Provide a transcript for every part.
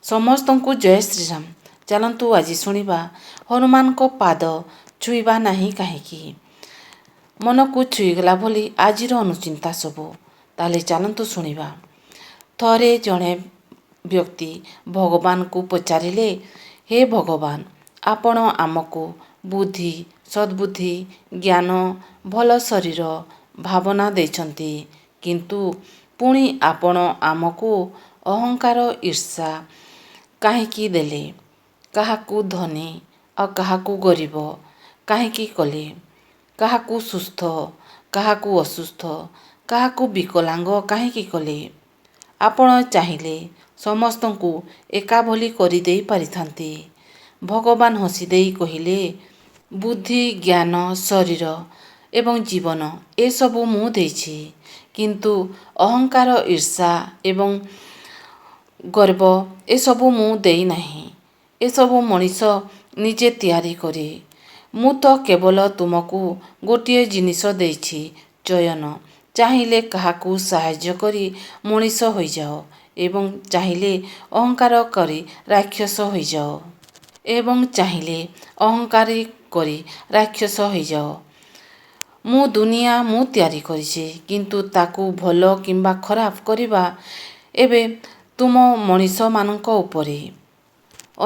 ସମସ୍ତଙ୍କୁ ଜୟ ଶ୍ରୀରାମ। ଚାଲନ୍ତୁ ଆଜି ଶୁଣିବା ହନୁମାନଙ୍କ ପାଦ ଛୁଇଁବା ନାହିଁ କାହିଁକି। ମନକୁ ଛୁଇଁଗଲା ଭଳି ଆଜିର ଅନୁଚିନ୍ତା ସବୁ। ତାହେଲେ ଚାଲନ୍ତୁ ଶୁଣିବା। ଥରେ ଜଣେ ବ୍ୟକ୍ତି ଭଗବାନଙ୍କୁ ପଚାରିଲେ, ହେ ଭଗବାନ, ଆପଣ ଆମକୁ ବୁଦ୍ଧି, ସଦ୍ବୁଦ୍ଧି, ଜ୍ଞାନ, ଭଲ ଶରୀର, ଭାବନା ଦେଇଛନ୍ତି, କିନ୍ତୁ ପୁଣି ଆପଣ ଆମକୁ ଅହଙ୍କାର, ଈର୍ଷା କାହିଁକି ଦେଲେ? କାହାକୁ ଧନୀ ଆଉ କାହାକୁ ଗରିବ କାହିଁକି କଲେ? କାହାକୁ ସୁସ୍ଥ, କାହାକୁ ଅସୁସ୍ଥ, କାହାକୁ ବିକଳାଙ୍ଗ କାହିଁକି କଲେ? ଆପଣ ଚାହିଁଲେ ସମସ୍ତଙ୍କୁ ଏକା ଭଳି କରିଦେଇ ପାରିଥାନ୍ତେ। ଭଗବାନ ହସିଦେଇ କହିଲେ, ବୁଦ୍ଧି, ଜ୍ଞାନ, ଶରୀର ଏବଂ ଜୀବନ ଏସବୁ ମୁଁ ଦେଇଛି, କିନ୍ତୁ ଅହଙ୍କାର, ଈର୍ଷା ଏବଂ ଗର୍ବ ଏସବୁ ମୁଁ ଦେଇନାହିଁ। ଏସବୁ ମଣିଷ ନିଜେ ତିଆରି କରେ। ମୁଁ ତ କେବଳ ତୁମକୁ ଗୋଟିଏ ଜିନିଷ ଦେଇଛି, ଚୟନ। ଚାହିଁଲେ କାହାକୁ ସାହାଯ୍ୟ କରି ମଣିଷ ହୋଇଯାଅ ଏବଂ ଚାହିଁଲେ ଅହଙ୍କାର କରି ରାକ୍ଷସ ହୋଇଯାଅ। ଏବଂ ଚାହିଁଲେ ଅହଙ୍କାରୀ କରି ରାକ୍ଷସ ହୋଇଯାଅ। ମୁଁ ଦୁନିଆ ମୁଁ ତିଆରି କରିଛି, କିନ୍ତୁ ତାକୁ ଭଲ କିମ୍ବା ଖରାପ କରିବା ଏବେ ତୁମ ମଣିଷମାନଙ୍କ ଉପରେ।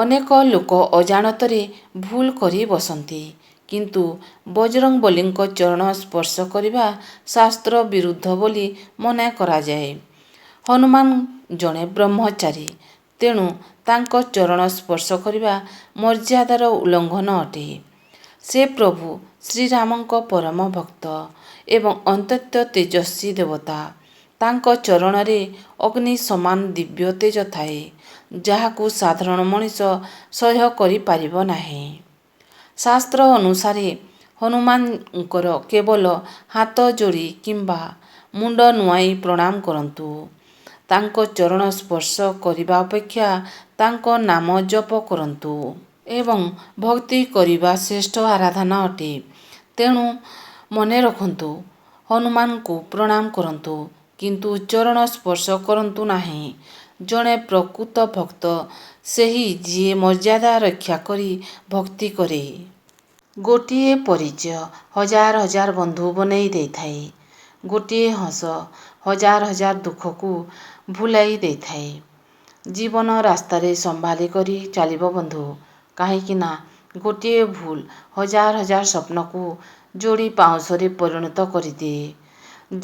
ଅନେକ ଲୋକ ଅଜାଣତରେ ଭୁଲ କରି ବସନ୍ତି, କିନ୍ତୁ ବଜରଙ୍ଗବଲୀଙ୍କ ଚରଣ ସ୍ପର୍ଶ କରିବା ଶାସ୍ତ୍ର ବିରୁଦ୍ଧ ବୋଲି ମନେ କରାଯାଏ। ହନୁମାନ ଜଣେ ବ୍ରହ୍ମଚାରୀ, ତେଣୁ ତାଙ୍କ ଚରଣ ସ୍ପର୍ଶ କରିବା ମର୍ଯ୍ୟାଦାର ଉଲ୍ଲଙ୍ଘନ ଅଟେ। ସେ ପ୍ରଭୁ ଶ୍ରୀରାମଙ୍କ ପରମ ଭକ୍ତ ଏବଂ ଅତ୍ୟନ୍ତ ତେଜସ୍ୱୀ ଦେବତା। ତାଙ୍କ ଚରଣରେ ଅଗ୍ନି ସମାନ ଦିବ୍ୟ ତେଜ ଥାଏ, ଯାହାକୁ ସାଧାରଣ ମଣିଷ ସହ୍ୟ କରିପାରିବ ନାହିଁ। ଶାସ୍ତ୍ର ଅନୁସାରେ ହନୁମାନଙ୍କର କେବଳ ହାତ ଯୋଡ଼ି କିମ୍ବା ମୁଣ୍ଡ ନୁଆଁଇ ପ୍ରଣାମ କରନ୍ତୁ। ତାଙ୍କ ଚରଣ ସ୍ପର୍ଶ କରିବା ଅପେକ୍ଷା ତାଙ୍କ ନାମ ଜପ କରନ୍ତୁ ଏବଂ ଭକ୍ତି କରିବା ଶ୍ରେଷ୍ଠ ଆରାଧନା ଅଟେ। ତେଣୁ ମନେ ରଖନ୍ତୁ, ହନୁମାନଙ୍କୁ ପ୍ରଣାମ କରନ୍ତୁ, କିନ୍ତୁ ଚରଣ ସ୍ପର୍ଶ କରନ୍ତୁ ନାହିଁ। ଜଣେ ପ୍ରକୃତ ଭକ୍ତ ସେହି ଯିଏ ମର୍ଯ୍ୟାଦା ରକ୍ଷା କରି ଭକ୍ତି କରେ। ଗୋଟିଏ ପରିଚୟ ହଜାର ହଜାର ବନ୍ଧୁ ବନେଇ ଦେଇଥାଏ। ଗୋଟିଏ ହସ ହଜାର ହଜାର ଦୁଃଖକୁ ଭୁଲାଇ ଦେଇଥାଏ। ଜୀବନ ରାସ୍ତାରେ ସମ୍ଭାଳି କରି ଚାଲିବ ବନ୍ଧୁ, କାହିଁକି ନା ଗୋଟିଏ ଭୁଲ ହଜାର ହଜାର ସ୍ୱପ୍ନକୁ ଯୋଡ଼ି ପାଉଁଶରେ ପରିଣତ କରିଦିଏ।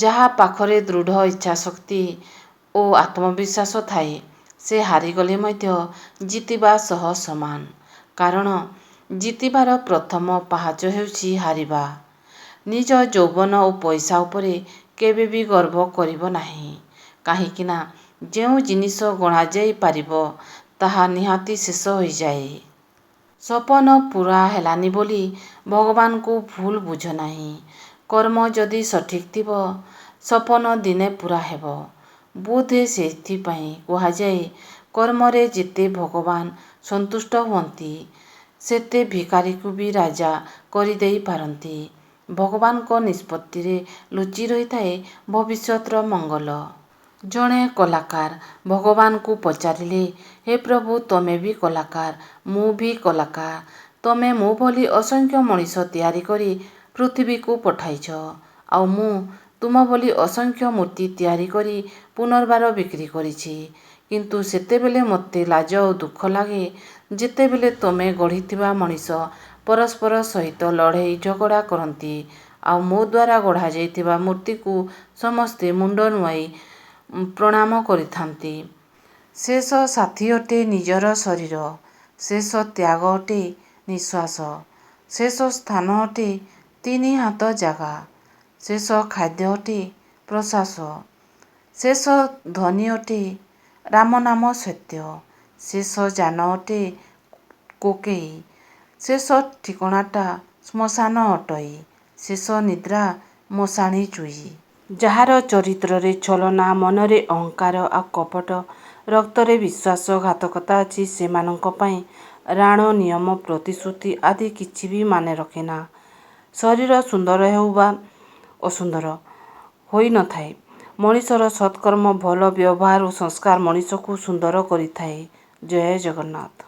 ଯାହା ପାଖରେ ଦୃଢ଼ ଇଚ୍ଛାଶକ୍ତି ଓ ଆତ୍ମବିଶ୍ୱାସ ଥାଏ, ସେ ହାରିଗଲେ ମଧ୍ୟ ଜିତିବା ସହ ସମାନ। କାରଣ ଜିତିବାର ପ୍ରଥମ ପାହାଚ ହେଉଛି ହାରିବା। ନିଜ ଯୌବନ ଓ ପଇସା ଉପରେ କେବେ ବି ଗର୍ବ କରିବ ନାହିଁ, କାହିଁକି ନା ଯେଉଁ ଜିନିଷ ଗଣାଯାଇ ପାରିବ ତାହା ନିହାତି ଶେଷ ହୋଇଯାଏ। ସପନ ପୂରା ହେଲାନି ବୋଲି ଭଗବାନଙ୍କୁ ଭୁଲ ବୁଝ ନାହିଁ। କର୍ମ ଯଦି ସଠିକ୍ ଥିବ, ସପନ ଦିନେ ପୂରା ହେବ। ବୋଧେ ସେଥିପାଇଁ କୁହାଯାଏ, କର୍ମରେ ଯେତେ ଭଗବାନ ସନ୍ତୁଷ୍ଟ ହୁଅନ୍ତି, ସେତେ ଭିକାରୀକୁ ବି ରାଜା କରିଦେଇ ପାରନ୍ତି। ଭଗବାନଙ୍କ ନିଷ୍ପତ୍ତିରେ ଲୁଚି ରହିଥାଏ ଭବିଷ୍ୟତର ମଙ୍ଗଳ। ଜଣେ କଳାକାର ଭଗବାନଙ୍କୁ ପଚାରିଲେ, ହେ ପ୍ରଭୁ, ତମେ ବି କଳାକାର, ମୁଁ ବି କଳାକାର। ତମେ ମୋ ଭଳି ଅସଂଖ୍ୟ ମଣିଷ ତିଆରି କରି ପୃଥିବୀକୁ ପଠାଇଛ, ଆଉ ମୁଁ ତୁମ ଭଳି ଅସଂଖ୍ୟ ମୂର୍ତ୍ତି ତିଆରି କରି ପୁନର୍ବାର ବିକ୍ରି କରିଛି। କିନ୍ତୁ ସେତେବେଳେ ମୋତେ ଲାଜ ଓ ଦୁଃଖ ଲାଗେ, ଯେତେବେଳେ ତମେ ଗଢ଼ିଥିବା ମଣିଷ ପରସ୍ପର ସହିତ ଲଢ଼େଇ ଝଗଡ଼ା କରନ୍ତି ଆଉ ମୋ ଦ୍ୱାରା ଗଢ଼ାଯାଇଥିବା ମୂର୍ତ୍ତିକୁ ସମସ୍ତେ ମୁଣ୍ଡ ନୁଆଁଇ ପ୍ରଣାମ କରିଥାନ୍ତି। ଶେଷ ସାଥୀ ଅଟେ ନିଜର ଶରୀର, ଶେଷ ତ୍ୟାଗ ଅଟେ ନିଃଶ୍ୱାସ, ଶେଷ ସ୍ଥାନ ଅଟେ 3 ହାତ ଜାଗା, ଶେଷ ଖାଦ୍ୟ ଅଟେ ପ୍ରଶ୍ୱାସ, ଶେଷ ଧ୍ୱନି ଅଟେ ରାମନାମ ସତ୍ୟ, ଶେଷ ଯାନ ଅଟେ କୈକେୟୀ, ଶେଷ ଠିକଣାଟା ଶ୍ମଶାନ ଅଟଇ, ଶେଷ ନିଦ୍ରା ମଶାଣି ଚୁଇ। ଯାହାର ଚରିତ୍ରରେ ଛଳନା, ମନରେ ଅହଙ୍କାର ଆଉ କପଟ, ରକ୍ତରେ ବିଶ୍ୱାସଘାତକତା ଅଛି, ସେମାନଙ୍କ ପାଇଁ ରାଣ, ନିୟମ, ପ୍ରତିଶ୍ରୁତି ଆଦି କିଛି ବି ମାନେ ରଖେନା। ଶରୀର ସୁନ୍ଦର ହେଉ ବା ଅସୁନ୍ଦର ହୋଇ ନଥାଏ, ମଣିଷର ସତ୍କର୍ମ, ଭଲ ବ୍ୟବହାର ଓ ସଂସ୍କାର ମଣିଷକୁ ସୁନ୍ଦର କରିଥାଏ ଜୟ ଜଗନ୍ନାଥ।